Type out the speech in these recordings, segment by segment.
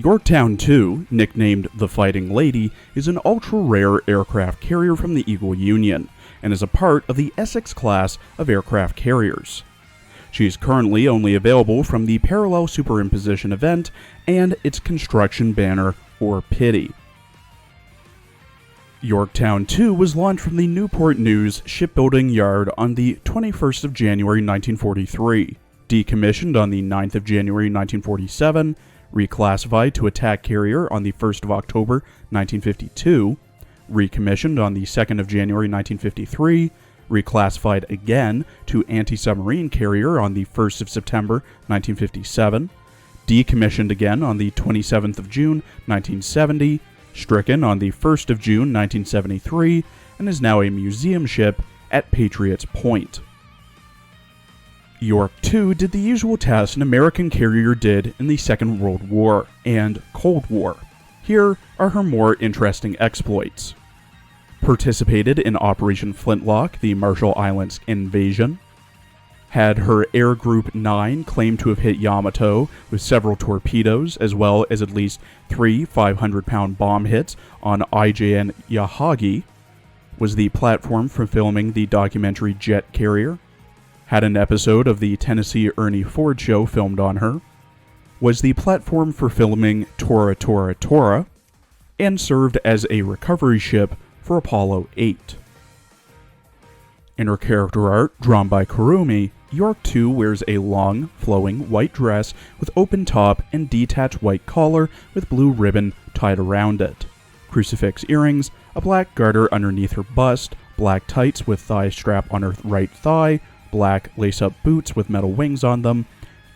Yorktown II, nicknamed the Fighting Lady, is an ultra-rare aircraft carrier from the Eagle Union, and is a part of the Essex class of aircraft carriers. She is currently only available from the Parallel Superimposition event and its construction banner, or PITI. Yorktown II was launched from the Newport News shipbuilding yard on the 21st of January 1943, decommissioned on the 9th of January 1947, reclassified to attack carrier on the 1st of October 1952, recommissioned on the 2nd of January 1953, reclassified again to anti-submarine carrier on the 1st of September 1957, decommissioned again on the 27th of June 1970, stricken on the 1st of June 1973, and is now a museum ship at Patriots Point. York II did the usual tasks an American carrier did in the Second World War and Cold War. Here are her more interesting exploits. Participated in Operation Flintlock, the Marshall Islands invasion. Had her Air Group 9 claimed to have hit Yamato with several torpedoes, as well as at least 3 500-pound bomb hits on IJN Yahagi. Was the platform for filming the documentary Jet Carrier. Had an episode of the Tennessee Ernie Ford Show filmed on her. Was the platform for filming Tora Tora Tora. And served as a recovery ship for Apollo 8. In her character art, drawn by Kurumi, York II wears a long, flowing white dress with open top and detached white collar with blue ribbon tied around it, crucifix earrings, a black garter underneath her bust, black tights with thigh strap on her right thigh, black lace-up boots with metal wings on them,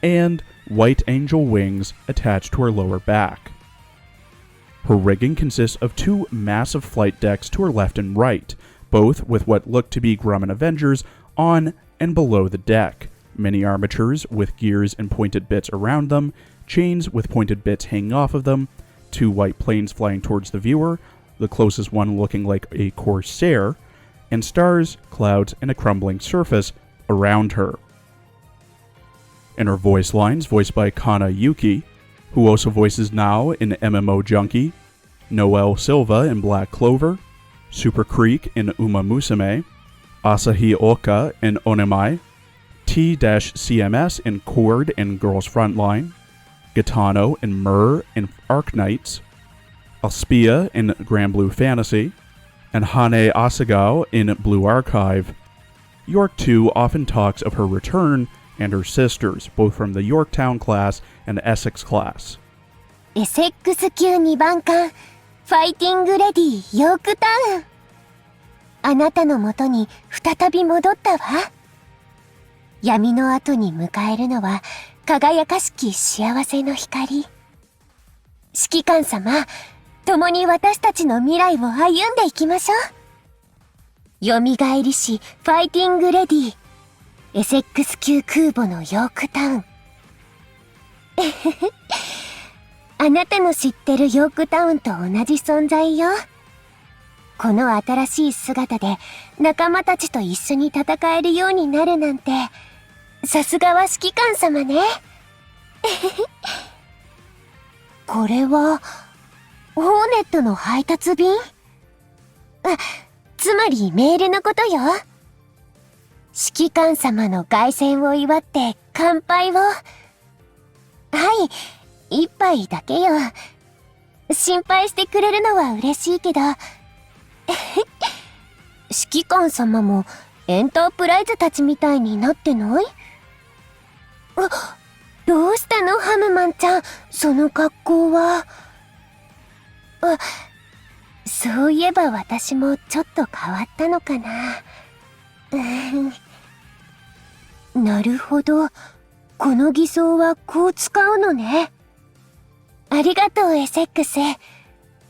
and white angel wings attached to her lower back. Her rigging consists of 2 massive flight decks to her left and right, both with what look to be Grumman Avengers on and below the deck, many armatures with gears and pointed bits around them, chains with pointed bits hanging off of them, 2 white planes flying towards the viewer, the closest one looking like a Corsair, and stars, clouds, and a crumbling surface around her. In her voice lines, voiced by Kana Yuki, who also voices Nao in MMO Junkie, Noel Silva in Black Clover, Super Creek in Uma Musume, Asahi Oka in Onemai, T-CMS in Cord in Girls Frontline, Gitano in Myrrh in Arknights, Alspia in Grand Blue Fantasy, and Hane Asagao in Blue Archive. York II often talks of her return and her sisters, both from the Yorktown class and Essex class. Essex 級2番艦ファイティングレディヨークタウン。あなたのもとに再び戻ったわ。闇の後に迎えるのは輝かしき幸せの光。指揮官様、共に私たちの未来を歩んでいきましょう。蘇りしファイティングレディ、エセックス級空母のヨークタウン。あなたの知ってるヨークタウンと同じ存在よ。この新しい姿で仲間たちと一緒に戦えるようになるなんて、さすがは指揮官様ね。これは、ホーネットの配達便？つまりメールのことよ。指揮官様の凱旋を祝って乾杯を。はい、一杯だけよ。心配してくれるのは嬉しいけど。指揮官様もエンタープライズたちみたいになってない？どうしたのハムマンちゃん、その格好は。そういえば私もちょっと変わったのかな。なるほど。この偽装はこう使うのね。ありがとう、エセックス。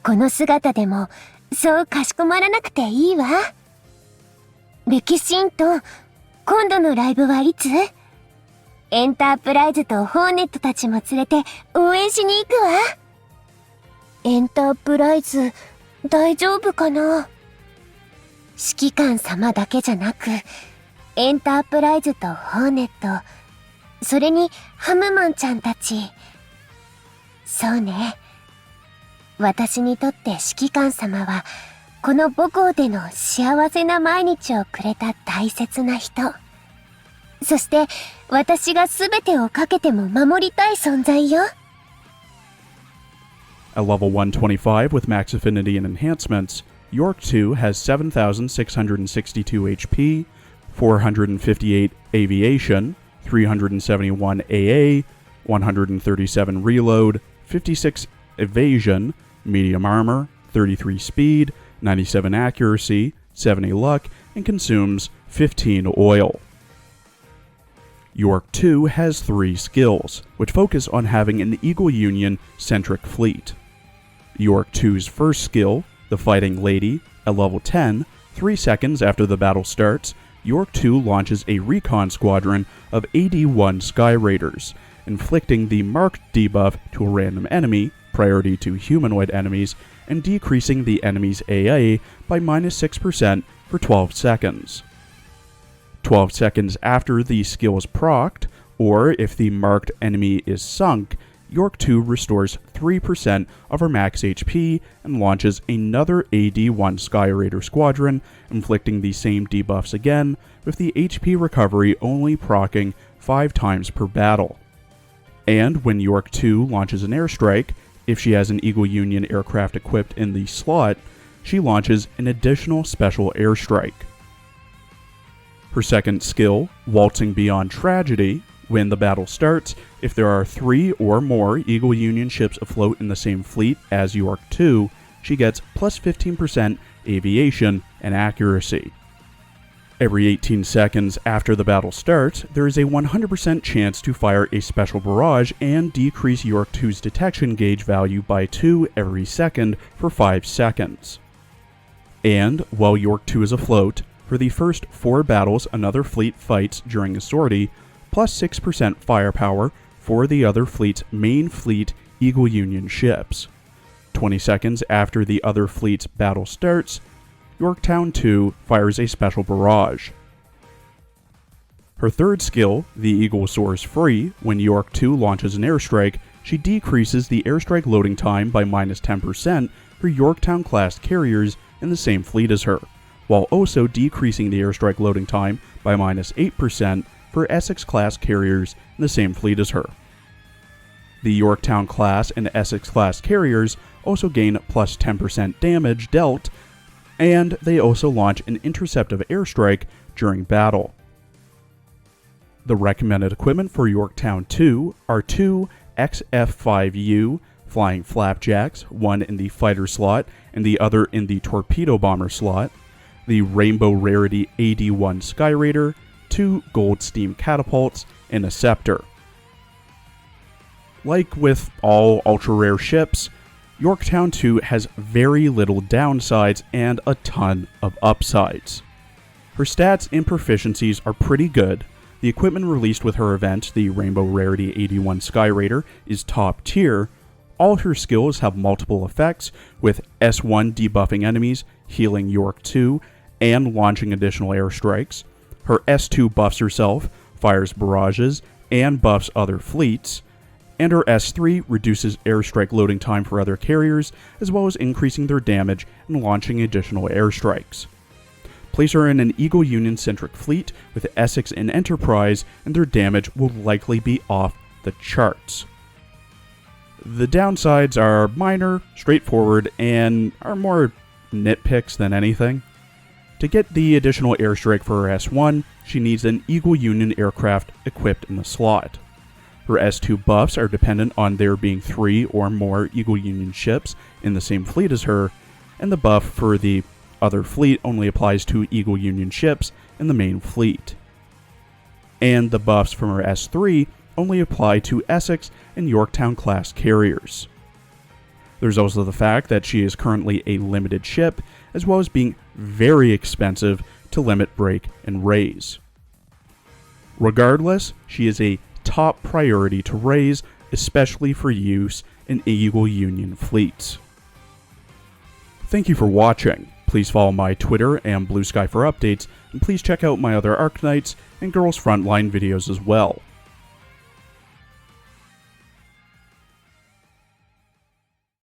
この姿でも、そうかしこまらなくていいわ。歴史イント、今度のライブはいつ？エンタープライズとホーネットたちも連れて応援しに行くわ。エンタープライズ、大丈夫かな？指揮官様だけじゃなく、エンタープライズとホーネット、それにハムマンちゃんたち。そうね。私にとって指揮官様は、この母校での幸せな毎日をくれた大切な人。そして、私が全てをかけても守りたい存在よ。At level 125 with max affinity and enhancements, York II has 7,662 HP, 458 aviation, 371 AA, 137 reload, 56 evasion, medium armor, 33 speed, 97 accuracy, 70 luck, and consumes 15 oil. York II has 3 skills, which focus on having an Eagle Union-centric fleet. York II's first skill, the Fighting Lady, at level 10, 3 seconds after the battle starts, York II launches a recon squadron of 81 Sky Raiders, inflicting the marked debuff to a random enemy, priority to humanoid enemies, and decreasing the enemy's AA by -6% for 12 seconds. 12 seconds after the skill is procced, or if the marked enemy is sunk, York II restores 3% of her max HP and launches another AD1 Sky Raider squadron, inflicting the same debuffs again, with the HP recovery only proccing 5 times per battle. And when York II launches an airstrike, if she has an Eagle Union aircraft equipped in the slot, she launches an additional special airstrike. Her second skill, Waltzing Beyond Tragedy, when the battle starts, if there are 3 or more Eagle Union ships afloat in the same fleet as York II, she gets plus 15% aviation and accuracy. Every 18 seconds after the battle starts, there is a 100% chance to fire a special barrage and decrease York II's detection gauge value by 2 every second for 5 seconds. And, while York II is afloat, for the first 4 battles another fleet fights during a sortie, plus 6% firepower for the other fleet's main fleet Eagle Union ships. 20 seconds after the other fleet's battle starts, Yorktown II fires a special barrage. Her third skill, the Eagle soars free. When York II launches an airstrike, she decreases the airstrike loading time by -10% for Yorktown-class carriers in the same fleet as her, while also decreasing the airstrike loading time by -8% for Essex-class carriers in the same fleet as her. The Yorktown-class and Essex-class carriers also gain plus 10% damage dealt, and they also launch an interceptive airstrike during battle. The recommended equipment for Yorktown II are 2 XF-5U flying flapjacks, one in the fighter slot and the other in the torpedo bomber slot, the Rainbow Rarity AD-1 Sky Raider, 2 gold steam catapults, and a scepter. Like with all ultra-rare ships, Yorktown II has very little downsides and a ton of upsides. Her stats and proficiencies are pretty good. The equipment released with her event, the Rainbow Rarity AD-1 Sky Raider, is top tier. All her skills have multiple effects, with S1 debuffing enemies, healing York II, and launching additional airstrikes. Her S2 buffs herself, fires barrages, and buffs other fleets. And her S3 reduces airstrike loading time for other carriers, as well as increasing their damage and launching additional airstrikes. Place her in an Eagle Union-centric fleet with Essex and Enterprise, and their damage will likely be off the charts. The downsides are minor, straightforward, and are more nitpicks than anything. To get the additional airstrike for her S1, she needs an Eagle Union aircraft equipped in the slot. Her S2 buffs are dependent on there being 3 or more Eagle Union ships in the same fleet as her, and the buff for the other fleet only applies to Eagle Union ships in the main fleet. And the buffs from her S3 only apply to Essex and Yorktown-class carriers. There's also the fact that she is currently a limited ship, as well as being very expensive to limit break and raise. Regardless, she is a top priority to raise, especially for use in Eagle Union fleets. Thank you for watching. Please follow my Twitter and Blue Sky for updates, and please check out my other Arknights and Girls Frontline videos as well.